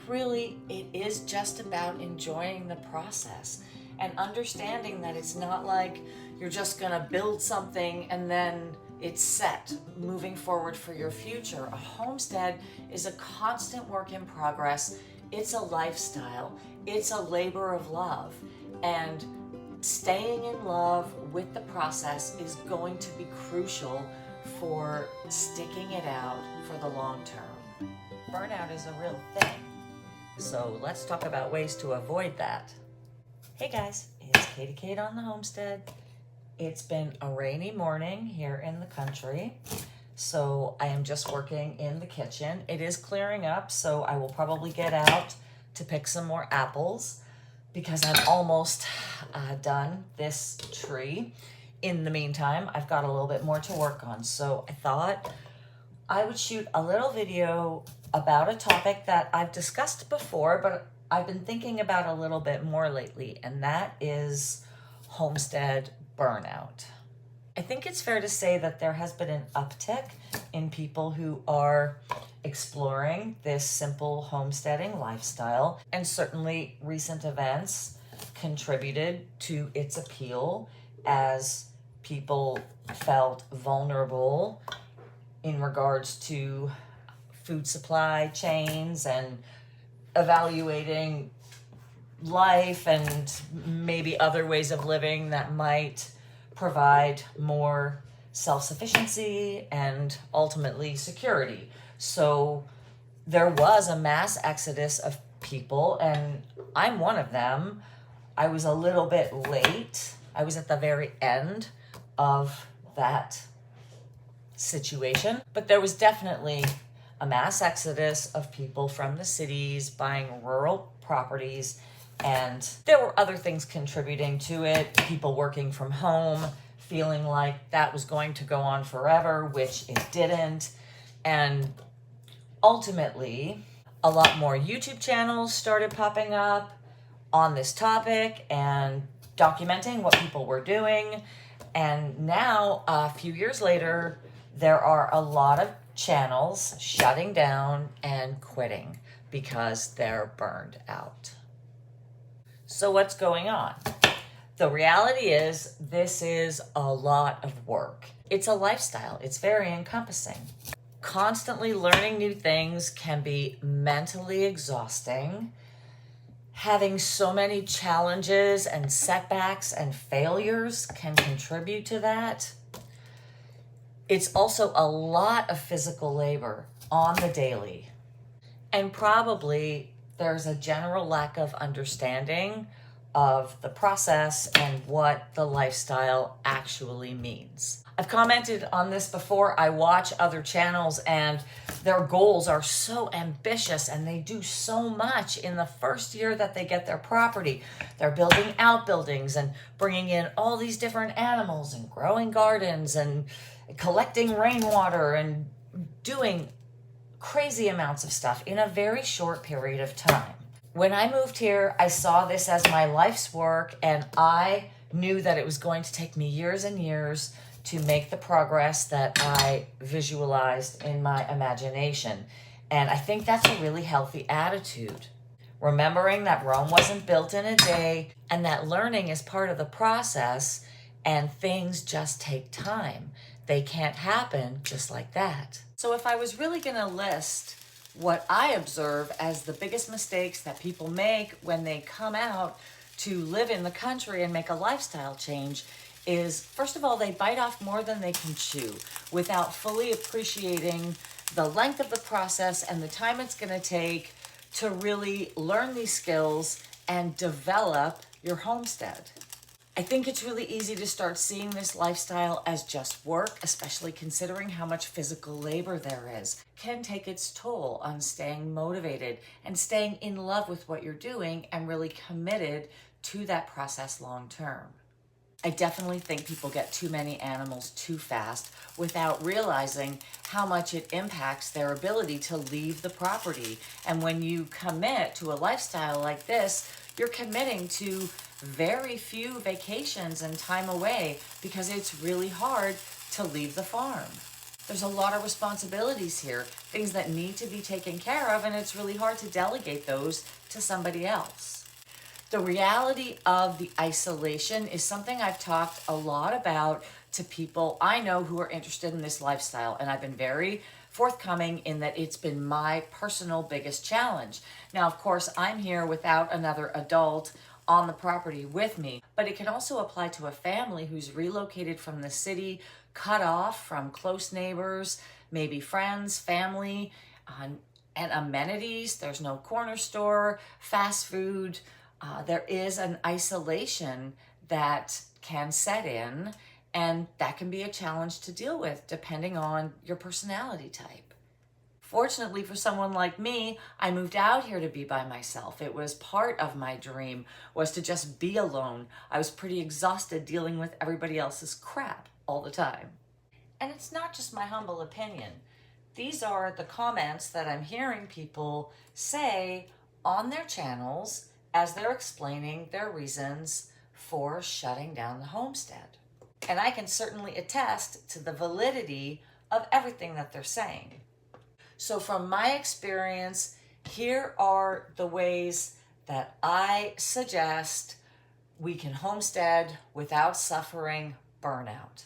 really it is just about enjoying the process and understanding that it's not like you're just gonna build something and then it's set moving forward for your future. A homestead is a constant work in progress. It's a lifestyle. It's a labor of love. And staying in love with the process is going to be crucial for sticking it out for the long term. Burnout is a real thing. So let's talk about ways to avoid that. Hey guys, it's Katie Kate on the Homestead. It's been a rainy morning here in the country, so I am just working in the kitchen. It is clearing up, so I will probably get out to pick some more apples because I'm almost done this tree. In the meantime, I've got a little bit more to work on, so I thought I would shoot a little video about a topic that I've discussed before, but I've been thinking about a little bit more lately, and that is homestead burnout. I think it's fair to say that there has been an uptick in people who are exploring this simple homesteading lifestyle, and certainly recent events contributed to its appeal as people felt vulnerable in regards to food supply chains and evaluating life and maybe other ways of living that might provide more self-sufficiency and ultimately security. So there was a mass exodus of people, and I'm one of them. I was a little bit late. I was at the very end of that situation, but there was definitely a mass exodus of people from the cities buying rural properties, and there were other things contributing to it. People working from home, feeling like that was going to go on forever, which it didn't. And ultimately, a lot more YouTube channels started popping up on this topic and documenting what people were doing. And now, a few years later, there are a lot of channels shutting down and quitting because they're burned out. So what's going on? The reality is this is a lot of work. It's a lifestyle. It's very encompassing. Constantly learning new things can be mentally exhausting. Having so many challenges and setbacks and failures can contribute to that. It's also a lot of physical labor on the daily. And probably there's a general lack of understanding of the process and what the lifestyle actually means. I've commented on this before. I watch other channels and their goals are so ambitious and they do so much in the first year that they get their property. They're building outbuildings and bringing in all these different animals and growing gardens and collecting rainwater and doing crazy amounts of stuff in a very short period of time. When I moved here, I saw this as my life's work, and I knew that it was going to take me years and years to make the progress that I visualized in my imagination. And I think that's a really healthy attitude. Remembering that Rome wasn't built in a day and that learning is part of the process and things just take time. They can't happen just like that. So if I was really going to list what I observe as the biggest mistakes that people make when they come out to live in the country and make a lifestyle change is, first of all, they bite off more than they can chew without fully appreciating the length of the process and the time it's going to take to really learn these skills and develop your homestead. I think it's really easy to start seeing this lifestyle as just work, especially considering how much physical labor there is. It can take its toll on staying motivated and staying in love with what you're doing and really committed to that process long term. I definitely think people get too many animals too fast without realizing how much it impacts their ability to leave the property. And when you commit to a lifestyle like this, you're committing to very few vacations and time away because it's really hard to leave the farm. There's a lot of responsibilities here, things that need to be taken care of, and it's really hard to delegate those to somebody else. The reality of the isolation is something I've talked a lot about to people I know who are interested in this lifestyle, and I've been very forthcoming in that it's been my personal biggest challenge. Now, of course, I'm here without another adult on the property with me, but it can also apply to a family who's relocated from the city, cut off from close neighbors, maybe friends, family, and amenities. There's no corner store, fast food. There is an isolation that can set in, and that can be a challenge to deal with depending on your personality type. Fortunately for someone like me, I moved out here to be by myself. It was part of my dream, was to just be alone. I was pretty exhausted dealing with everybody else's crap all the time. And it's not just my humble opinion. These are the comments that I'm hearing people say on their channels as they're explaining their reasons for shutting down the homestead. And I can certainly attest to the validity of everything that they're saying. So from my experience, here are the ways that I suggest we can homestead without suffering burnout.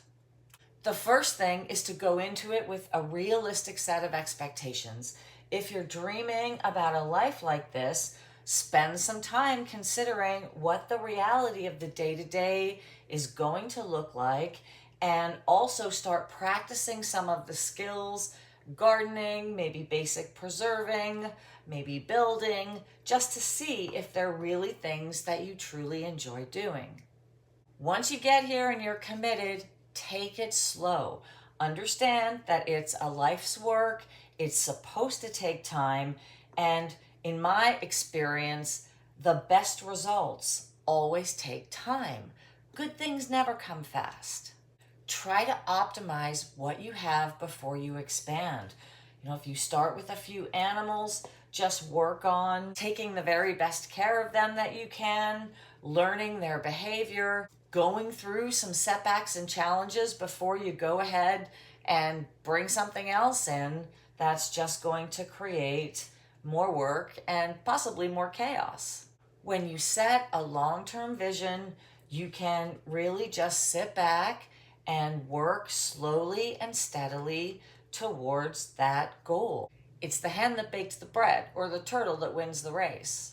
The first thing is to go into it with a realistic set of expectations. If you're dreaming about a life like this, spend some time considering what the reality of the day-to-day is going to look like, and also start practicing some of the skills, gardening, maybe basic preserving, maybe building, just to see if they're really things that you truly enjoy doing. Once you get here and you're committed, take it slow. Understand that it's a life's work, it's supposed to take time, and in my experience, the best results always take time. Good things never come fast. Try to optimize what you have before you expand. If you start with a few animals, just work on taking the very best care of them that you can, learning their behavior, going through some setbacks and challenges before you go ahead and bring something else in that's just going to create more work and possibly more chaos. When you set a long-term vision, you can really just sit back and work slowly and steadily towards that goal. It's the hen that bakes the bread, or the turtle that wins the race.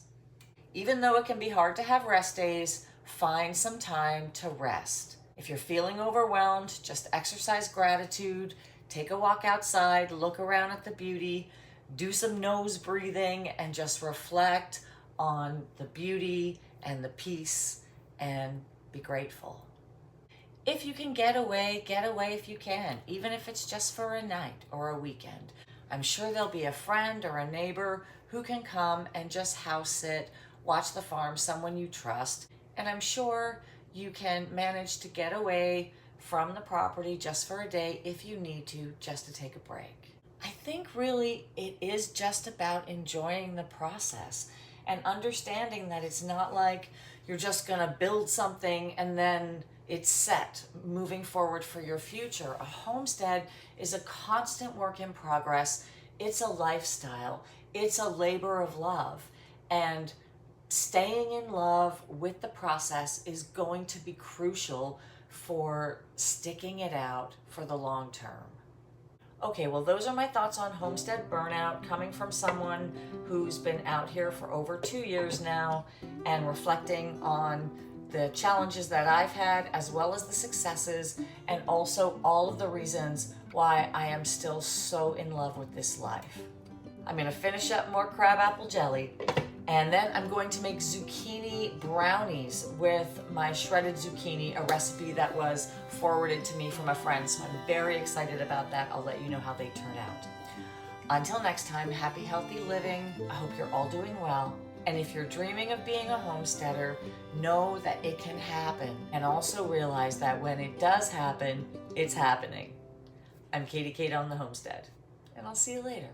Even though it can be hard to have rest days, find some time to rest. If you're feeling overwhelmed, just exercise gratitude, take a walk outside, look around at the beauty, do some nose breathing, and just reflect on the beauty and the peace, and be grateful. If you can get away if you can, even if it's just for a night or a weekend. I'm sure there'll be a friend or a neighbor who can come and just house sit, watch the farm, someone you trust, and I'm sure you can manage to get away from the property just for a day if you need to, just to take a break. I think really it is just about enjoying the process and understanding that it's not like you're just gonna build something and then it's set moving forward for your future. A homestead is a constant work in progress. It's a lifestyle. It's a labor of love. And staying in love with the process is going to be crucial for sticking it out for the long term. Okay, well, those are my thoughts on homestead burnout, coming from someone who's been out here for over 2 years now and reflecting on the challenges that I've had, as well as the successes, and also all of the reasons why I am still so in love with this life. I'm gonna finish up more crabapple jelly, and then I'm going to make zucchini brownies with my shredded zucchini, a recipe that was forwarded to me from a friend, so I'm very excited about that. I'll let you know how they turn out. Until next time, happy, healthy living. I hope you're all doing well. And if you're dreaming of being a homesteader, know that it can happen. And also realize that when it does happen, it's happening. I'm Katie Kate on the Homestead, and I'll see you later.